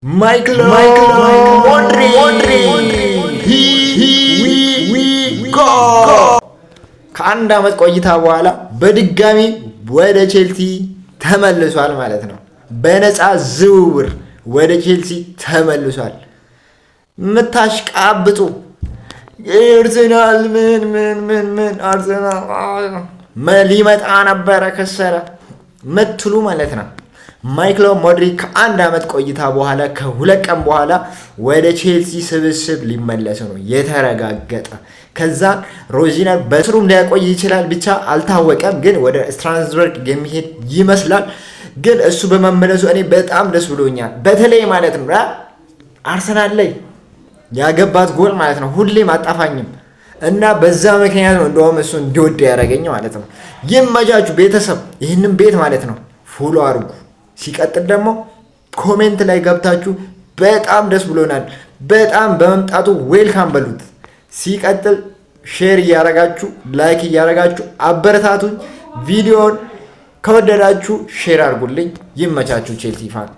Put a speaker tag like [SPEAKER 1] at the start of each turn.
[SPEAKER 1] Michael Modric ከአንድ ዓመት ቆይታ በኋላ በድጋሚ ወደ ቼልሲ ተመልሷል ማለት ነው። በነፃ ዝውውር ወደ ቼልሲ ተመልሷል። ምታሽቃብጡ አርሰናል ምን አርሰናል ሊመጣ ነበረ ከሰረ ምትሉ ማለት ነው። ማይክል ሞድሪክ ከአንድ ዓመት ቆይታ በኋላ ከሁለት ቀን በኋላ ወደ ቼልሲ ስብስብ ሊመለስ ነው የተረጋገጠ። ከዛ ሮዚነር በስሩም ሊያቆይ ይችላል፣ ብቻ አልታወቀም። ግን ወደ ስትራስበርግ የሚሄድ ይመስላል። ግን እሱ በመመለሱ እኔ በጣም ደስ ብሎኛል። በተለይ ማለት ነው አርሰናል ላይ ያገባት ጎል ማለት ነው ሁሌም አጣፋኝም እና በዛ ምክንያት ነው እንደውም እሱ እንዲወድ ያደረገኝ ማለት ነው። ይመቻችሁ ቤተሰብ፣ ይህንን ቤት ማለት ነው ፎሎ አድርጉ። ሲቀጥል ደግሞ ኮሜንት ላይ ገብታችሁ በጣም ደስ ብሎናል በጣም በመምጣቱ ዌልካም በሉት። ሲቀጥል ሼር እያረጋችሁ ላይክ እያረጋችሁ አበረታቱኝ። ቪዲዮን ከወደዳችሁ ሼር አድርጉልኝ። ይመቻችሁ ቼልሲ ፋን